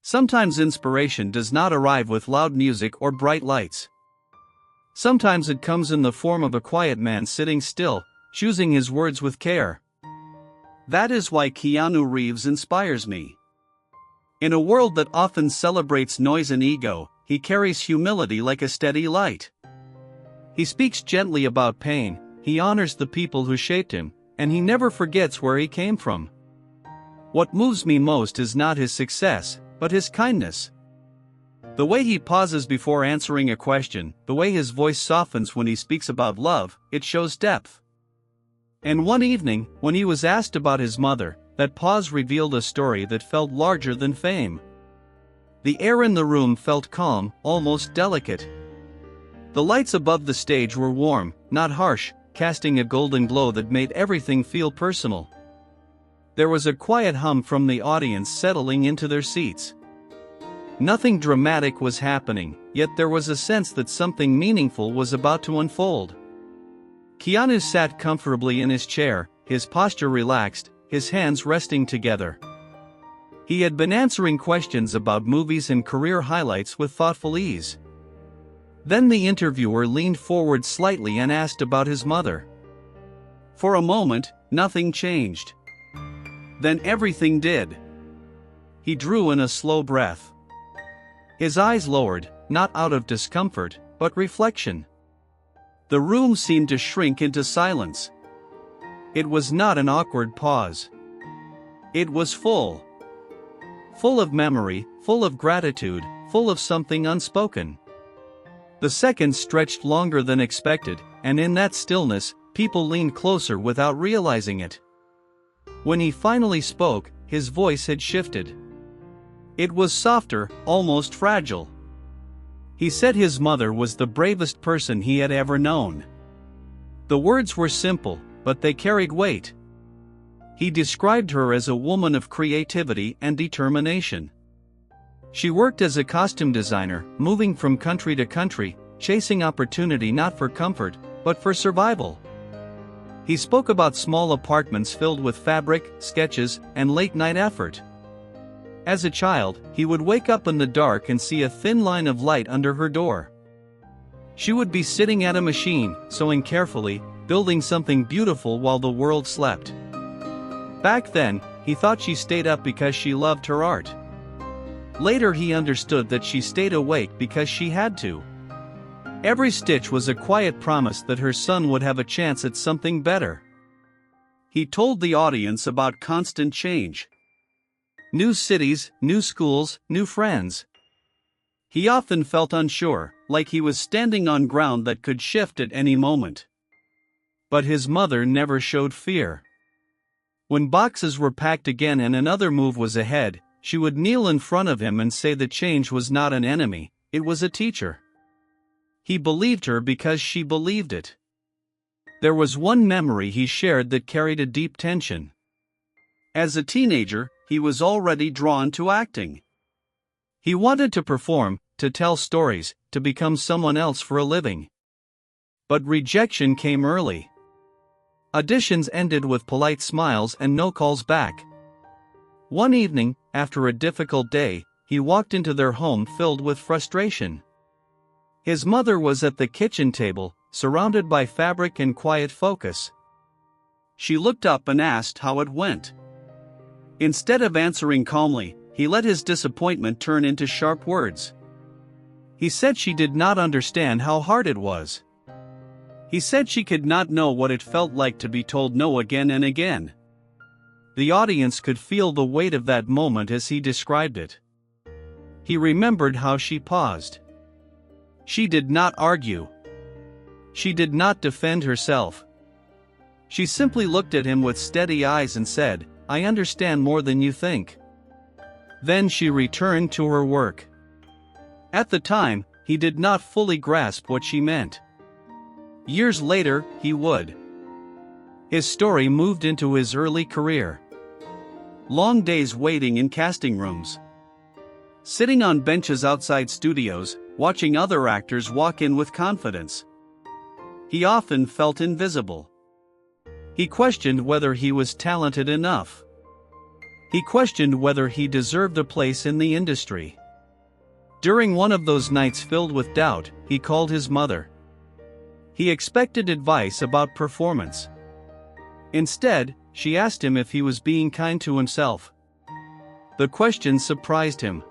Sometimes inspiration does not arrive with loud music or bright lights. Sometimes it comes in the form of a quiet man sitting still, choosing his words with care. That is why Keanu Reeves inspires me. In a world that often celebrates noise and ego, he carries humility like a steady light. He speaks gently about pain, he honors the people who shaped him, and he never forgets where he came from. What moves me most is not his success, but his kindness. The way he pauses before answering a question, the way his voice softens when he speaks about love, it shows depth. And one evening, when he was asked about his mother, that pause revealed a story that felt larger than fame. The air in the room felt calm, almost delicate. The lights above the stage were warm, not harsh, casting a golden glow that made everything feel personal. There was a quiet hum from the audience settling into their seats. Nothing dramatic was happening, yet there was a sense that something meaningful was about to unfold. Keanu sat comfortably in his chair, his posture relaxed, his hands resting together. He had been answering questions about movies and career highlights with thoughtful ease. Then the interviewer leaned forward slightly and asked about his mother. For a moment, nothing changed. Then everything did. He drew in a slow breath. His eyes lowered, not out of discomfort, but reflection. The room seemed to shrink into silence. It was not an awkward pause. It was full. Full of memory, full of gratitude, full of something unspoken. The seconds stretched longer than expected, and in that stillness, people leaned closer without realizing it. When he finally spoke, his voice had shifted. It was softer, almost fragile. He said his mother was the bravest person he had ever known. The words were simple, but they carried weight. He described her as a woman of creativity and determination. She worked as a costume designer, moving from country to country, chasing opportunity not for comfort, but for survival. He spoke about small apartments filled with fabric, sketches, and late-night effort. As a child, he would wake up in the dark and see a thin line of light under her door. She would be sitting at a machine, sewing carefully, building something beautiful while the world slept. Back then, he thought she stayed up because she loved her art. Later he understood that she stayed awake because she had to. Every stitch was a quiet promise that her son would have a chance at something better. He told the audience about constant change. New cities, new schools, new friends. He often felt unsure, like he was standing on ground that could shift at any moment. But his mother never showed fear. When boxes were packed again and another move was ahead, she would kneel in front of him and say the change was not an enemy, it was a teacher. He believed her because she believed it. There was one memory he shared that carried a deep tension. As a teenager, he was already drawn to acting. He wanted to perform, to tell stories, to become someone else for a living. But rejection came early. Auditions ended with polite smiles and no calls back. One evening, after a difficult day, he walked into their home filled with frustration. His mother was at the kitchen table, surrounded by fabric and quiet focus. She looked up and asked how it went. Instead of answering calmly, he let his disappointment turn into sharp words. He said she did not understand how hard it was. He said she could not know what it felt like to be told no again and again. The audience could feel the weight of that moment as he described it. He remembered how she paused. She did not argue. She did not defend herself. She simply looked at him with steady eyes and said, "I understand more than you think." Then she returned to her work. At the time, he did not fully grasp what she meant. Years later, he would. His story moved into his early career. Long days waiting in casting rooms. Sitting on benches outside studios, watching other actors walk in with confidence. He often felt invisible. He questioned whether he was talented enough. He questioned whether he deserved a place in the industry. During one of those nights filled with doubt, he called his mother. He expected advice about performance. Instead, she asked him if he was being kind to himself. The question surprised him.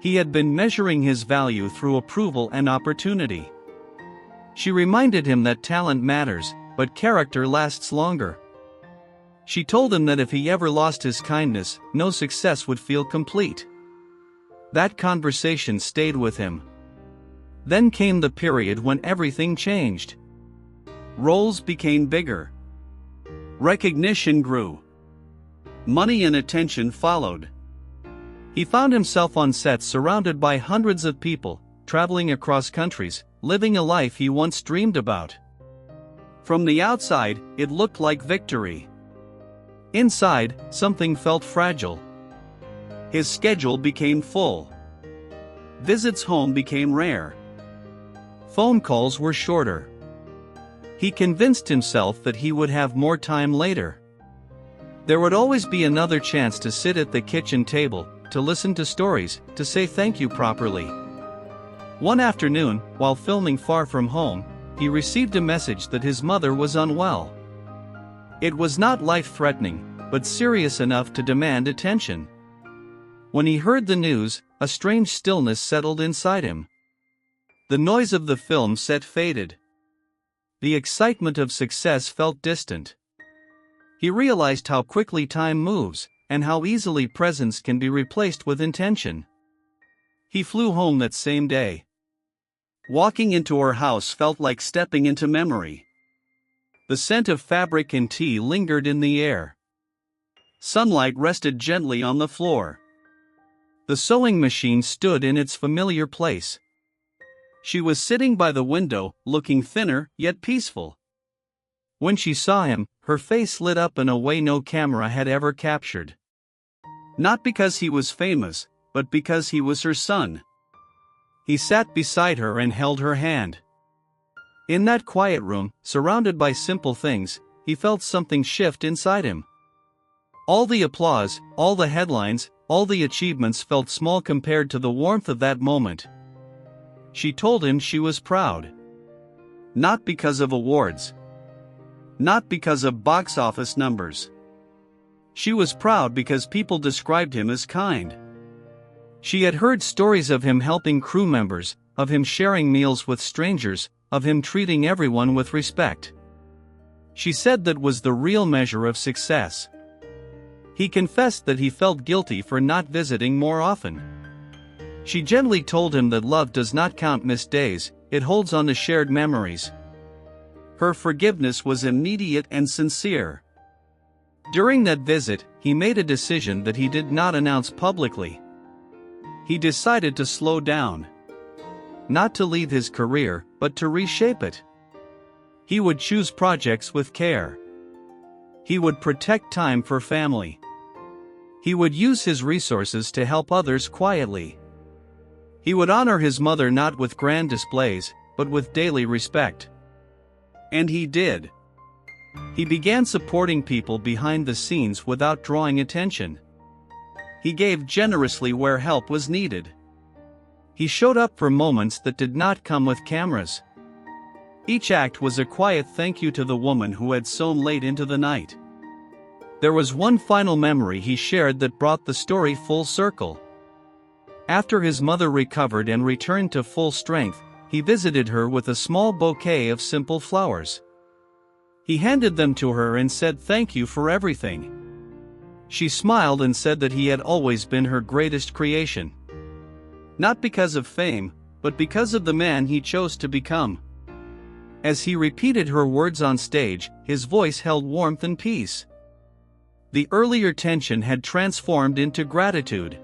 He had been measuring his value through approval and opportunity. She reminded him that talent matters, but character lasts longer. She told him that if he ever lost his kindness, no success would feel complete. That conversation stayed with him. Then came the period when everything changed. Roles became bigger. Recognition grew. Money and attention followed. He found himself on sets surrounded by hundreds of people, traveling across countries, living a life he once dreamed about. From the outside, it looked like victory. Inside, something felt fragile. His schedule became full. Visits home became rare. Phone calls were shorter. He convinced himself that he would have more time later. There would always be another chance to sit at the kitchen table, to listen to stories, to say thank you properly. One afternoon, while filming Far From Home, he received a message that his mother was unwell. It was not life-threatening, but serious enough to demand attention. When he heard the news, a strange stillness settled inside him. The noise of the film set faded. The excitement of success felt distant. He realized how quickly time moves, and how easily presence can be replaced with intention. He flew home that same day. Walking into her house felt like stepping into memory. The scent of fabric and tea lingered in the air. Sunlight rested gently on the floor. The sewing machine stood in its familiar place. She was sitting by the window, looking thinner, yet peaceful. When she saw him, her face lit up in a way no camera had ever captured. Not because he was famous, but because he was her son. He sat beside her and held her hand. In that quiet room, surrounded by simple things, he felt something shift inside him. All the applause, all the headlines, all the achievements felt small compared to the warmth of that moment. She told him she was proud. Not because of awards. Not because of box office numbers. She was proud because people described him as kind. She had heard stories of him helping crew members, of him sharing meals with strangers, of him treating everyone with respect. She said that was the real measure of success. He confessed that he felt guilty for not visiting more often. She gently told him that love does not count missed days, it holds on to shared memories. Her forgiveness was immediate and sincere. During that visit, he made a decision that he did not announce publicly. He decided to slow down. Not to leave his career, but to reshape it. He would choose projects with care. He would protect time for family. He would use his resources to help others quietly. He would honor his mother not with grand displays, but with daily respect. And he did. He began supporting people behind the scenes without drawing attention. He gave generously where help was needed. He showed up for moments that did not come with cameras. Each act was a quiet thank you to the woman who had sewn late into the night. There was one final memory he shared that brought the story full circle. After his mother recovered and returned to full strength, he visited her with a small bouquet of simple flowers. He handed them to her and said thank you for everything. She smiled and said that he had always been her greatest creation. Not because of fame, but because of the man he chose to become. As he repeated her words on stage, his voice held warmth and peace. The earlier tension had transformed into gratitude.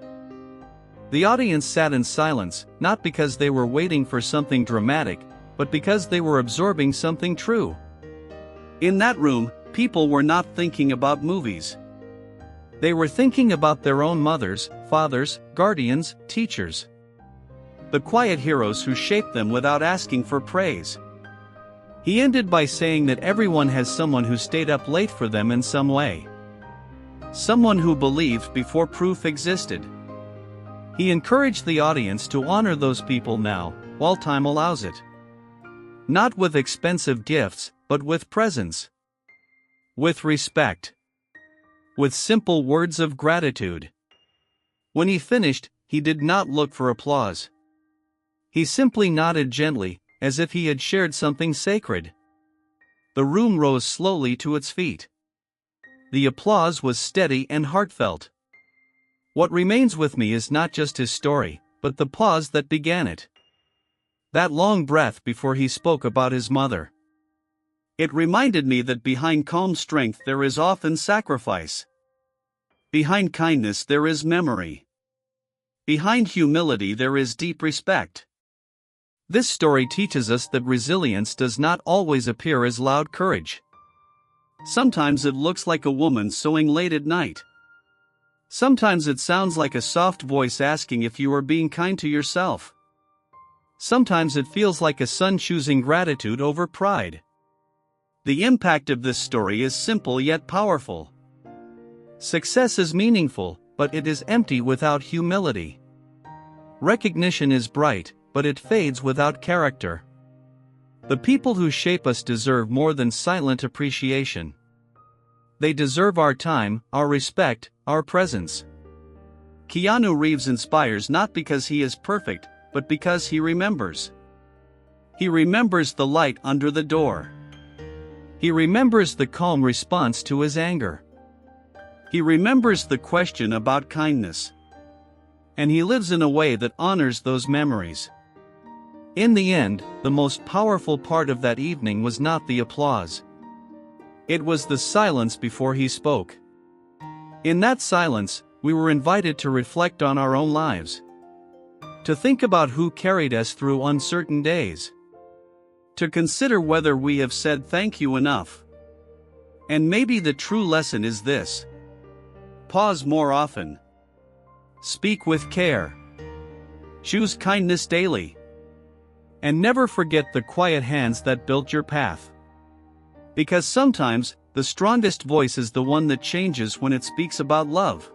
The audience sat in silence, not because they were waiting for something dramatic, but because they were absorbing something true. In that room, people were not thinking about movies. They were thinking about their own mothers, fathers, guardians, teachers. The quiet heroes who shaped them without asking for praise. He ended by saying that everyone has someone who stayed up late for them in some way. someone who believed before proof existed. He encouraged the audience to honor those people now, while time allows it. Not with expensive gifts, but with presence. With respect. With simple words of gratitude. When he finished, he did not look for applause. He simply nodded gently, as if he had shared something sacred. The room rose slowly to its feet. The applause was steady and heartfelt. What remains with me is not just his story, but the pause that began it. That long breath before he spoke about his mother. It reminded me that behind calm strength there is often sacrifice. Behind kindness there is memory. Behind humility there is deep respect. This story teaches us that resilience does not always appear as loud courage. Sometimes it looks like a woman sewing late at night. Sometimes it sounds like a soft voice asking if you are being kind to yourself. Sometimes it feels like a son choosing gratitude over pride. The impact of this story is simple yet powerful. Success is meaningful, but it is empty without humility. Recognition is bright, but it fades without character. The people who shape us deserve more than silent appreciation. They deserve our time, our respect, our presence. Keanu Reeves inspires not because he is perfect, but because he remembers. He remembers the light under the door. He remembers the calm response to his anger. He remembers the question about kindness. And he lives in a way that honors those memories. In the end, the most powerful part of that evening was not the applause. It was the silence before he spoke. In that silence, we were invited to reflect on our own lives. To think about who carried us through uncertain days. To consider whether we have said thank you enough. And maybe the true lesson is this. Pause more often. Speak with care. Choose kindness daily. And never forget the quiet hands that built your path. Because sometimes, the strongest voice is the one that changes when it speaks about love.